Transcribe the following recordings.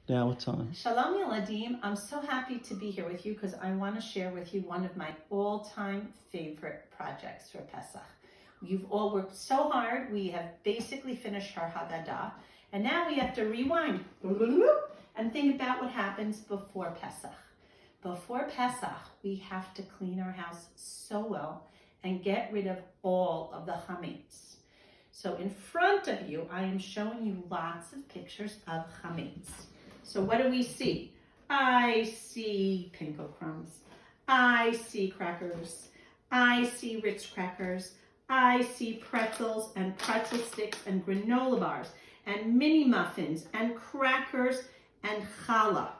Now it's on. Shalom Yeladim, I'm so happy to be here with you because I want to share with you one of my all-time favorite projects for Pesach. You've all worked so hard. We have basically finished our Haggadah, and now we have to rewind and think about what happens before Pesach. Before Pesach, we have to clean our house so well and get rid of all of the chametz. So in front of you, I am showing you lots of pictures of chametz. So what do we see? I see pinko crumbs. I see crackers. I see Ritz crackers. I see pretzels and pretzel sticks and granola bars and mini muffins and crackers and challah.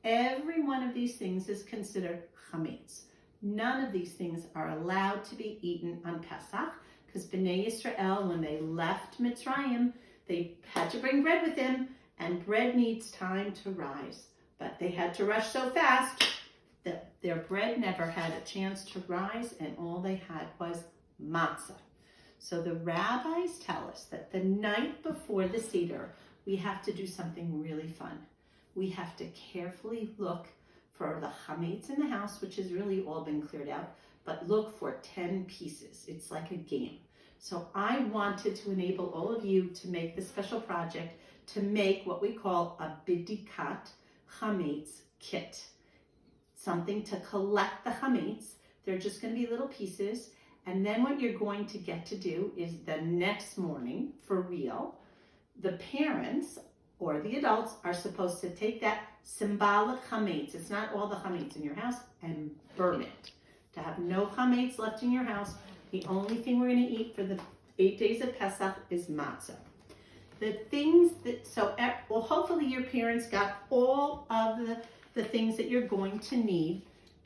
Every one of these things is considered chametz. None of these things are allowed to be eaten on Pesach because Bnei Yisrael, when they left Mitzrayim, they had to bring bread with them, and bread needs time to rise. But they had to rush so fast that their bread never had a chance to rise, and all they had was matzah. So the rabbis tell us that the night before the Seder, we have to do something really fun. We have to carefully look for the chametz in the house, which has really all been cleared out, but look for 10 pieces. It's like a game. So I wanted to enable all of you to make this special project to make what we call a Bidikat Chametz kit. Something to collect the chametz. They're just going to be little pieces. And then what you're going to get to do is the next morning, for real, the parents or the adults are supposed to take that symbolic chametz, it's not all the chametz in your house, and burn it. To have no chametz left in your house, the only thing we're going to eat for the 8 days of Pesach is matzah. The things that, well, hopefully your parents got all of the things that you're going to need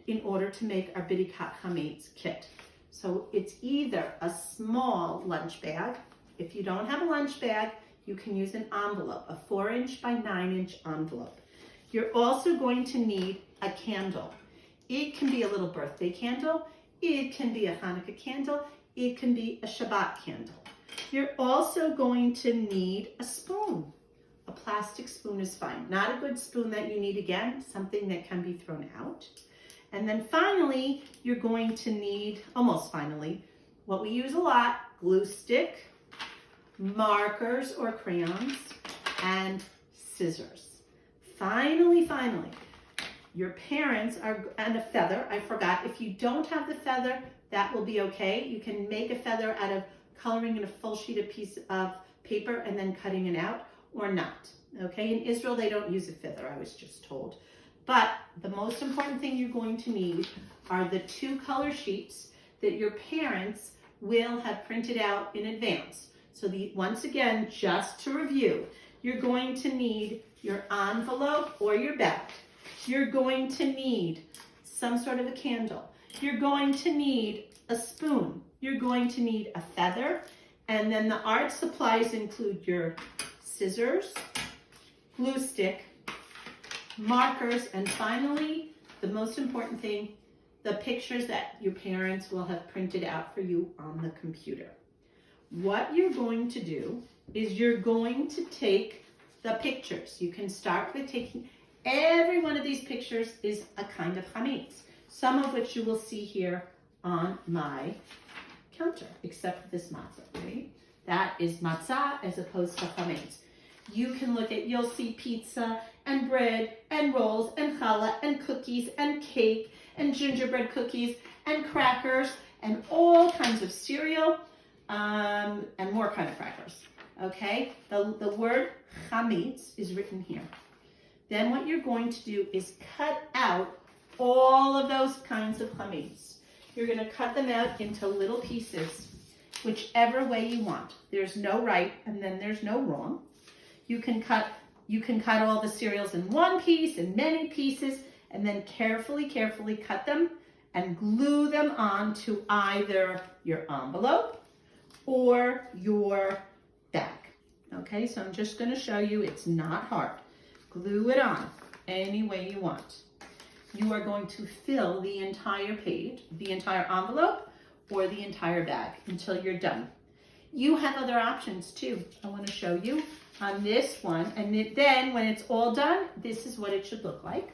in order to make our Bidikat Chametz kit. So it's either a small lunch bag. If you don't have a lunch bag, you can use an envelope, a 4-inch by 9-inch envelope. You're also going to need a candle. It can be a little birthday candle. It can be a Hanukkah candle. It can be a Shabbat candle. You're also going to need a spoon. A plastic spoon is fine. Not a good spoon that you need again, something that can be thrown out. And then finally, you're going to need, almost finally, what we use a lot, glue stick, markers or crayons, and scissors. Finally, your parents are, and a feather. I forgot, if you don't have the feather, that will be okay. You can make a feather out of coloring in a full sheet of piece of paper and then cutting it out, or not. Okay, in Israel they don't use a feather, I was just told. But the most important thing you're going to need are the 2 color sheets that your parents will have printed out in advance. So once again, just to review, you're going to need your envelope or your bag. You're going to need some sort of a candle. You're going to need a spoon. You're going to need a feather. And then the art supplies include your scissors, glue stick, markers, and finally, the most important thing, the pictures that your parents will have printed out for you on the computer. What you're going to do is you're going to take the pictures. You can start with taking, every one of these pictures is a kind of chametz, some of which you will see here on my counter, except for this matzah, right? That is matzah as opposed to chametz. You can look at, you'll see pizza and bread and rolls and challah and cookies and cake and gingerbread cookies and crackers and all kinds of cereal and more kind of crackers, okay? The word chametz is written here. Then what you're going to do is cut out all of those kinds of chametz. You're going to cut them out into little pieces, whichever way you want. There's no right and then there's no wrong. You can cut all the cereals in one piece, in many pieces, and then carefully cut them and glue them onto either your envelope or your bag. Okay, so I'm just going to show you, it's not hard. Glue it on any way you want. You are going to fill the entire page, the entire envelope, or the entire bag until you're done. You have other options too. I want to show you on this one. And then when it's all done, this is what it should look like.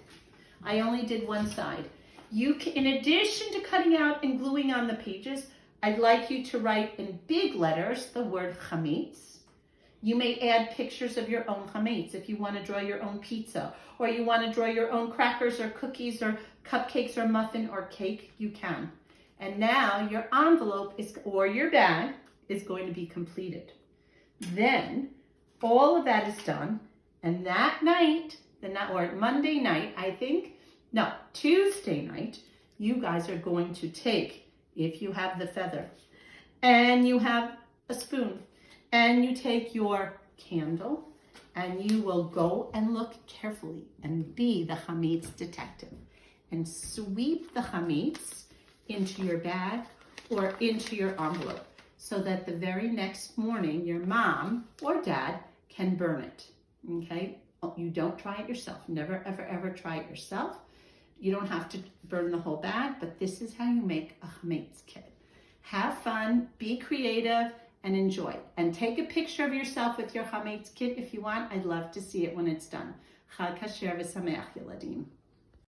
I only did one side. You can, in addition to cutting out and gluing on the pages, I'd like you to write in big letters the word chametz. You may add pictures of your own chametz if you want to draw your own pizza, or you want to draw your own crackers or cookies or cupcakes or muffin or cake, you can. And now your envelope or your bag is going to be completed. Then all of that is done, and that night, or Monday night, Tuesday night, you guys are going to take, if you have the feather, and you have a spoon, and you take your candle, and you will go and look carefully and be the chametz detective and sweep the chametz into your bag or into your envelope so that the very next morning your mom or dad can burn it, okay? You don't try it yourself. Never, ever, ever try it yourself. You don't have to burn the whole bag, but this is how you make a chametz kit. Have fun, be creative, and enjoy. And take a picture of yourself with your chametz kit if you want. I'd love to see it when it's done. Chag kasher v'sameach, Yeladim.